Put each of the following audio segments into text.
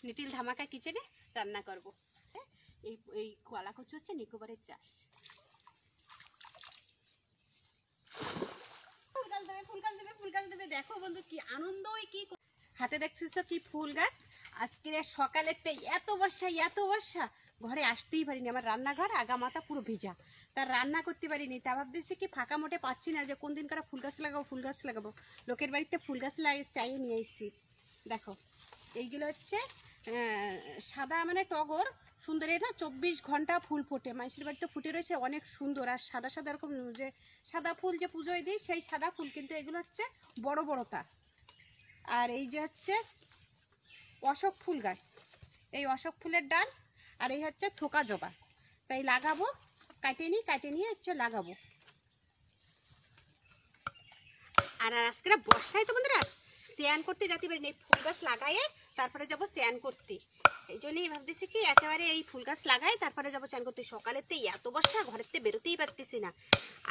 Little ধামাকা কিচেনে রান্না করব। এই কলা কচু হচ্ছে নিকোবরের চাষ। ফুল গাছ দেবে দেখো বন্ধু কি আনন্দ। কি হাতে দেখছিস কি ফুল গাছ। আজকে সকালেতে এত বর্ষা ঘরে আসতেই পারিনি। আমার রান্নাঘর আগা মাথা পুরো ভিজা, তার রান্না করতে পারিনি। তা ভাবতেছি কি ফাঁকা মোটে পাচ্ছি না যে কোন দিন করে ফুল গাছ লাগাবো। লোকের বাড়িতে ফুল গাছ চাইয়ে নিয়ে এসেছি। দেখো এইগুলো হচ্ছে সাদা মানে টগর, সুন্দর। এটা 24 ঘন্টা ফুল ফোটে, মানুষের বাড়িতে ফুটে রয়েছে অনেক সুন্দর। আর সাদা সাদা এরকম যে সাদা ফুল যে পুজোয় দিই সেই সাদা ফুল, কিন্তু এগুলো হচ্ছে বড় বড়টা। আর এই যে হচ্ছে অশোক ফুল গাছ, এই অশোক ফুলের ডাল। আর এই হচ্ছে থোকা জবা। তাই লাগাবো, কাটে নিয়ে হচ্ছে লাগাবো। আর আজকে বর্ষায় তো বন্ধুরা স্নান করতে যেতে পারি না, এই ফুল গাছ লাগাইয়ে তারপরে যাবো স্নান করতে। এই জন্যই ভাবতেছি কি একেবারে এই ফুল গাছ লাগাই তারপরে যাবো স্নান করতে। সকালেতে এত বর্ষা ঘরের থেকে বেরোতেই পারতেছি না।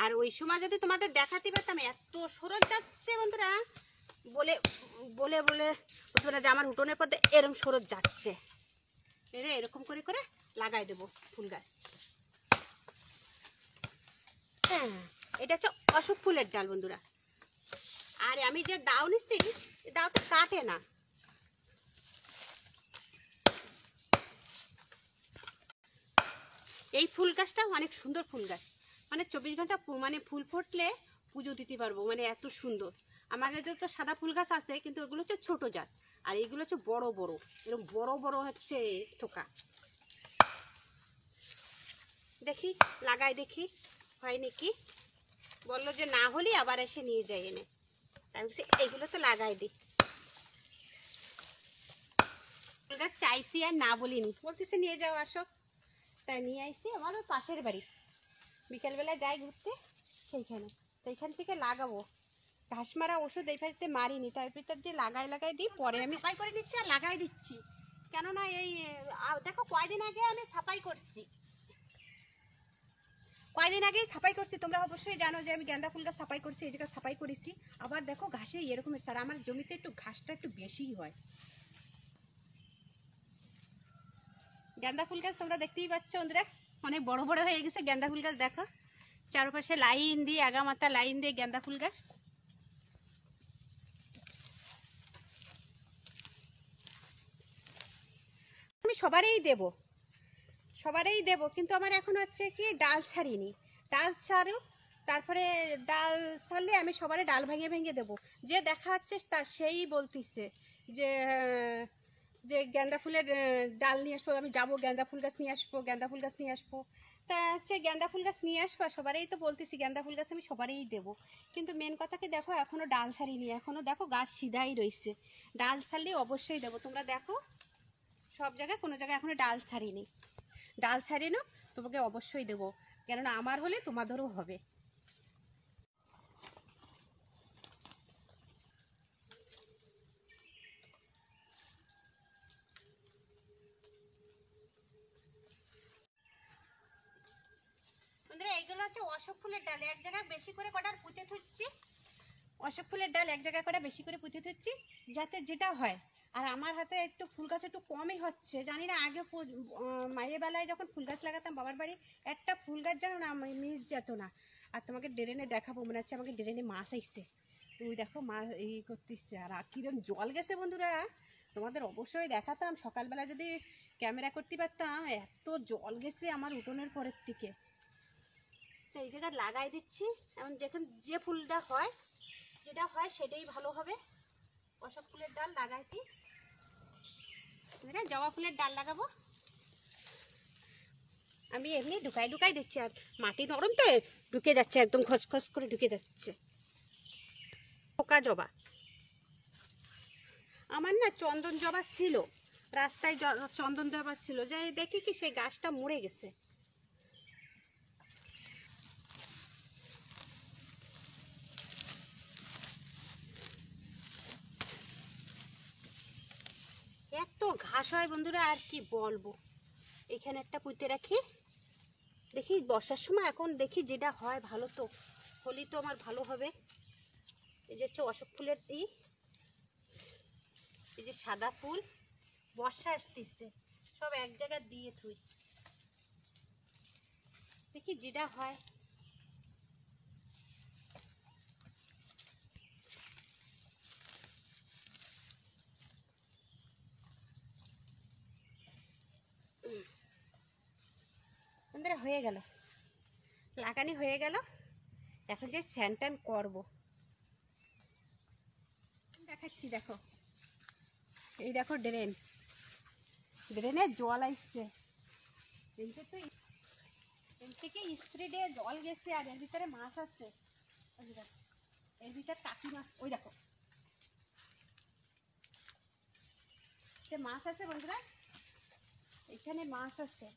আর ওই সময় যদি তোমাদের দেখাতে পারতাম, এত সরোজ যাচ্ছে বন্ধুরা, বলে বলে বলে বন্ধুরা যে আমার উঠোনের পথে এরকম সরোজ যাচ্ছে। এরকম করে করে লাগাই দেবো ফুল গাছ। হ্যাঁ, এটা হচ্ছে অশোক ফুলের ডাল বন্ধুরা। আর আমি যে দাও নিচ্ছি, দাওটা কাটে না। এই ফুল গাছটা অনেক সুন্দর ফুল গাছ, মানে 24 ঘন্টা মানে ফুল ফুটলে পুজো দিতে পারবো, মানে এত সুন্দর। আমাদের তো সাদা ফুল গাছ আছে, কিন্তু ওগুলো হচ্ছে ছোট জাত, আর এইগুলো হচ্ছে বড় বড়, এরকম বড় বড় হচ্ছে থোকা। দেখি লাগাই, দেখি হয় নাকি। বললো যে না হলে আবার এসে নিয়ে যাই এনে। তাই বলছি এইগুলো তো লাগাই দিই। ফুল গাছ চাইছি আর না বলিনি, বলতেছে নিয়ে যাও আসো। তাই নিয়ে আসছি আমার ওই পাশের বাড়ি। বিকেলবেলা যাই ঘুরতে সেইখান থেকে লাগাবো। ঘাস মারা ওষুধ এই বাড়িতে মারিনি, তার ভিতর দিয়ে লাগাই দিই। পরে আমি সাফাই করে নিচ্ছি আর লাগাই দিচ্ছি। কেননা এই দেখো কয়দিন আগে আমি সাফাই করছি, তোমরা অবশ্যই জানো যে আমি গেন্দা ফুল গাছ সাফাই করছি। এই জায়গায় সাফাই করেছি। আবার দেখো ঘাসে এরকম, স্যার আমার জমিতে একটু ঘাসটা একটু বেশিই হয়। গেন্দা ফুল গাছ তোমরা দেখতেই পাচ্ছ বন্ধুরা, অনেক বড় বড় হয়ে গেছে গেন্দা ফুল গাছ। দেখো চারপাশে লাইন দিয়ে, আগামাথা লাইন দিয়ে গেন্দা ফুল গাছ। আমি সবারই দেব, কিন্তু আমার এখন হচ্ছে কি ডাল ছাড়িনি। ডাল ছাড়ুক, তারপরে ডাল ছাড়লে আমি সবারই ডাল ভেঙে দেবো। যে দেখা যাচ্ছে তার সেই বলতিছে যে যে গেন্দা ফুলের ডাল নিয়ে আসবো। আমি যাবো গেন্দা ফুল গাছ নিয়ে আসবো। তা হচ্ছে গেন্দা ফুল গাছ নিয়ে আসবো, সবারই তো বলতেছি গেন্দা ফুল গাছ আমি সবারই দেবো। কিন্তু মেন কথা কি দেখো, এখনো ডাল ছাড়িনি, এখনো দেখো গাছ সিধাই রয়েছে। ডাল ছাড়লে অবশ্যই দেবো। তোমরা দেখো সব জায়গায়, কোনো জায়গায় এখনো ডাল ছাড়িনি। ডাল ছাড়িয়ে নাও, তোমাকে অবশ্যই দেবো, কেননা আমার হলে তোমাদেরও হবে। এইগুলো হচ্ছে অশোক ফুলের ডাল, এক জায়গায় বেশি করে কটার পুঁতে থুচ্ছি। অশোক ফুলের ডাল এক জায়গায় করে বেশি করে পুঁতে থুচ্ছি, যাতে যেটা হয়। আর আমার হাতে একটু ফুল গাছ একটু কমই হচ্ছে, জানি না। আগে মায়ের বেলায় যখন ফুল গাছ লাগাতাম বাবার বাড়ি, একটা ফুল গাছ জানো না মিস যেত না। আর তোমাকে ড্রেনে দেখাবো, মনে হচ্ছে আমাকে ড্রেনে মাছ আসছে। তুই দেখো মাছ এই করতেছে, আর কিরম জল গেছে বন্ধুরা, তোমাদের অবশ্যই দেখাতাম। সকালবেলা যদি ক্যামেরা করতে পারতাম, এত জল গেছে আমার উঠোনের পরের থেকে। এই জায়গায় লাগাই দিচ্ছি। এখন দেখুন যে ফুলটা হয়, যেটা হয় সেটাই ভালো হবে। অশোক ফুলের ডাল লাগাইছি, জবা ফুলের ডাল লাগাবো। আমি এমনি ঢুকাই দিচ্ছি, আর মাটি নরম তো ঢুকে যাচ্ছে, একদম খসখস করে ঢুকে যাচ্ছে। পোকা জবা আমার না, চন্দন জবা ছিল রাস্তায়, চন্দন জবা ছিল, যাই দেখি কি সেই গাছটা মরে গেছে। এত ঘাস হয় বন্ধুরা, আর কি বলবো। এখানে একটা পুঁতে রাখি, দেখি বর্ষার সময় এখন দেখি যেটা হয় ভালো, তো হলি তো আমার ভালো হবে। এই যে হচ্ছে অশোক ফুলের এই যে সাদা ফুল, বর্ষা আসতেছে, সব এক জায়গায় দিয়ে থুই, দেখি যেটা হয়। বন্ধুরা হয়ে গেল, লাগানি হয়ে গেল। এখন যে স্যান ট্যান করবো দেখাচ্ছি। দেখো এই দেখো ড্রেন, ড্রেনে জল আসছে, এর থেকে স্প্রে দিয়ে জল গেছে, আর এর ভিতরে মাছ আছে। এর ভিতরে কাকি মাছ, ওই দেখো মাছ আছে বন্ধুরা, এখানে মাছ আছে।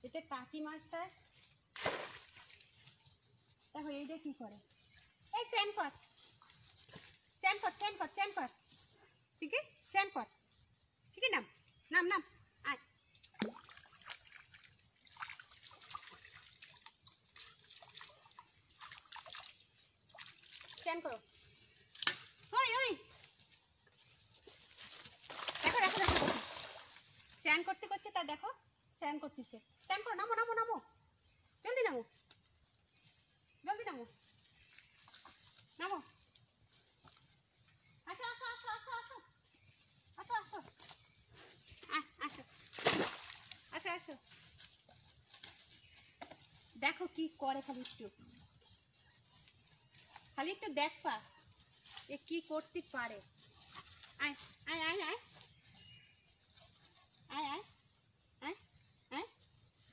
এতে কাকি মাছটা দেখো, এইটা কি করে, এই চ্যান কর, চ্যান কর, চ্যান কর, চ্যান কর, ঠিক আছে, চ্যান কর, ঠিক আছে, নাম নাম নাম, আয় চ্যান করো। ওই ওই দেখো দেখো দেখো, চ্যান করতে করছে, তা দেখো চ্যান করতেছে। চ্যান করো, নামো নামো নামো, জলদি নামো, জলদি নামো, নামো, আসো আসো আসো আসো আসো আসো আসো, আসো আসো আসো। দেখো কি করে, খালি একটু দেখবা এ কি করতে পারে। আয় আয় আয় আয় আয় আয় আয় আয়,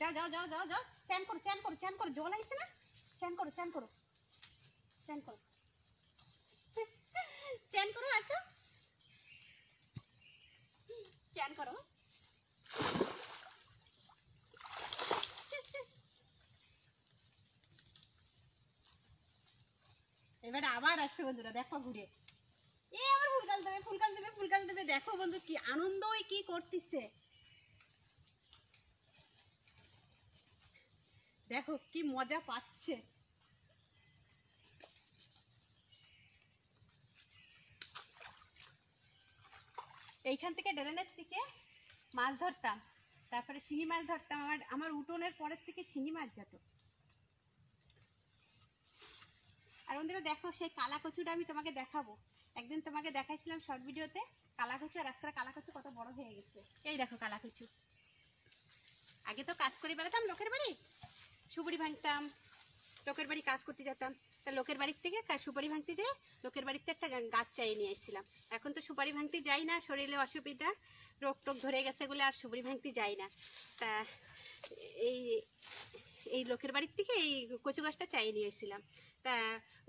যাও যাও যাও যাও যাও, চ্যান করো চ্যান করো চ্যান করো, জল আইছে না, চ্যান করো চ্যান করো চ্যান করো চ্যান করো, আসো চ্যান করো। এবারে আবার আসবে বন্ধুরা, দেখো ঘুরে, এ আবার ফুল গাছ দেবে, ফুল গাছ দেবে, ফুল গাছ দেবে। দেখো বন্ধু কি আনন্দ, কি করতেছে, দেখো কি মজা পাচ্ছে। এইখান থেকে ড্রেনের থেকে মাছ ধরতাম, তারপরে শিঙি মাছ ধরতাম। আমার উঠোনের পরের থেকে শিঙি মাছ যেত। আর বন্ধুরা দেখো, সেই কালা কচুটা আমি তোমাকে দেখাবো, একদিন তোমাকে দেখাইছিলাম শর্ট ভিডিওতে কালা কচু, আর আজকাল কালা কচু কত বড় হয়ে গেছে। এই দেখো কালা কচু, আগে তো কাজ করে বেড়াতাম লোকের বাড়ি, সুপুরি ভাঙতাম, লোকের বাড়ি কাজ করতে যেতাম, তা লোকের বাড়ির থেকে সুপারি ভাঙতে যেয়ে লোকের বাড়িতে একটা গাছ চাইয়ে নিয়ে এসেছিলাম। এখন তো সুপারি ভাঙতে যাই না, শরীরে অসুবিধা, রোগ টোগ ধরে গেছে বলে আর সুপারি ভাঙতে যাই না। তা এই এই লোকের বাড়ির থেকে এই কচু গাছটা চাইয়ে নিয়ে এসেছিলাম। তা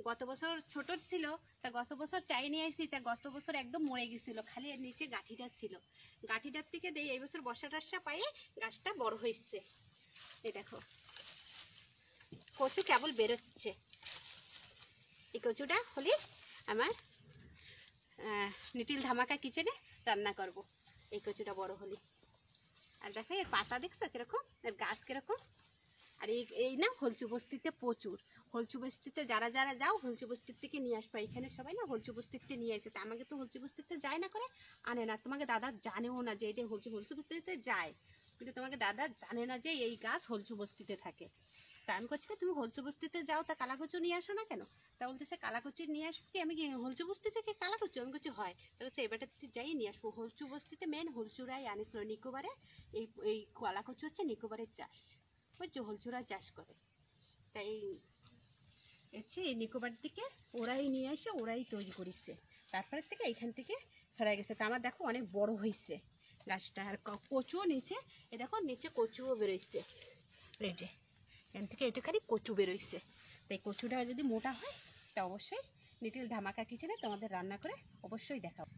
গত বছর ছোট ছিল, তা গত বছর চাইয়ে নিয়ে এসেছি, তা গত বছর একদম মরে গেছিল, খালি এর নিচে গাঠিটা ছিল। গাঠিটার থেকে এই বছর বর্ষা টর্ষা পাইয়ে গাছটা বড় হয়েছে। এই দেখো কচু কেবল বেরোচ্ছে। এই কচুটা হলে আমার লিটিল ধামাকা কিচেনে রান্না করব, এই কচুটা বড় হলে। আর দেখো এর পাতা দেখছো কিরকম, এর গাছ কিরকম। আর এই না হলচু বস্তিতে প্রচুর, হলচু বস্তিতে যারা যারা যাও হলচু বস্তির থেকে নিয়ে আসবা। এখানে সবাই না হলচু বস্তিতে নিয়ে আসে, আমাকে তো হলচু বস্তিতে যায় না করে আনে না। তোমাকে দাদা জানেও না যে এটা হলচু বস্তিতে যায়, কিন্তু তোমাকে দাদা জানে না যে এই গাছ হলচু বস্তিতে থাকে। তা আমি করছি তুমি হলচু বস্তিতে যাও, তা কালাকচু নিয়ে আসো না কেন? তা বলতেছে কালাকচু নিয়ে আসবো কি, আমি কি হলচু বস্তি থেকে কালাকচু? আমি করছি হয়, তা বলছে এবারটাতে যাই নিয়ে আসবো। হলচু বস্তিতে মেন হলচুরাই আনিছিল নিকোবারে, এই কালাকচু হচ্ছে নিকোবারের চাষ, বুঝছো, হলচুরা চাষ করে। তাই হচ্ছে এই নিকোবার থেকে ওরাই নিয়ে এসে ওরাই তৈরি করেছে, তারপরে থেকে এইখান থেকে ছড়াই গেছে। তা আমার দেখো অনেক বড় হয়েছে গাছটা, আর কচুও নিচে, এ দেখো নিচে কচুও বেরোইছে, এই যে এখান থেকে একটুখানি কচু বেরোইছে। তাই কচুটা যদি মোটা হয় তা অবশ্যই লিটিল ধামাকা কিচেনে তোমাদের রান্না করে অবশ্যই দেখাবো।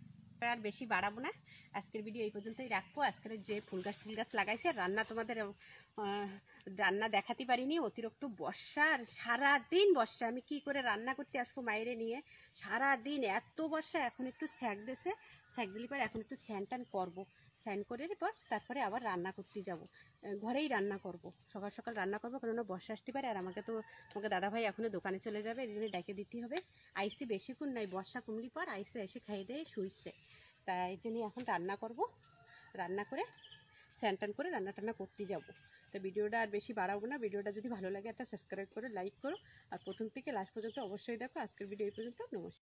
আর বেশি বাড়াবো না, আজকের ভিডিও এই পর্যন্তই রাখবো। আজকের যে ফুল গাছ লাগাইছে রান্না তোমাদের রান্না দেখাতে পারিনি, অতিরিক্ত বর্ষা, আর সারাদিন বর্ষা, আমি কি করে রান্না করতে আসবো মায়েরে নিয়ে, সারাদিন এত বর্ষা। এখন একটু স্যাক দিয়েছে, স্যাক দিলে পরে এখন একটু স্যান টান করবো, স্যান করে পর তারপরে আবার রান্না করতে যাব। ঘরেই রান্না করব, সকাল সকাল রান্না করবো, কেননা বর্ষা আসতে পারে। আর আমাকে দাদাভাই এখনও দোকানে চলে যাবে, এই জন্য ডেকে দিতে হবে। আইসি বেশিক্ষণ নাই, বর্ষা কমলি পর আইসে এসে খাইয়ে দিয়ে শুইছে, তাই জন্য এখন রান্না করব। রান্না করে স্নান টান করে রান্না টান্না করতে যাব। তো ভিডিওটা আর বেশি বাড়াবো না। ভিডিওটা যদি ভালো লাগে একটা সাবস্ক্রাইব করো, লাইক করো, আর প্রথম থেকে লাস্ট পর্যন্ত অবশ্যই দেখো। আজকের ভিডিও এই পর্যন্ত। নমস্কার।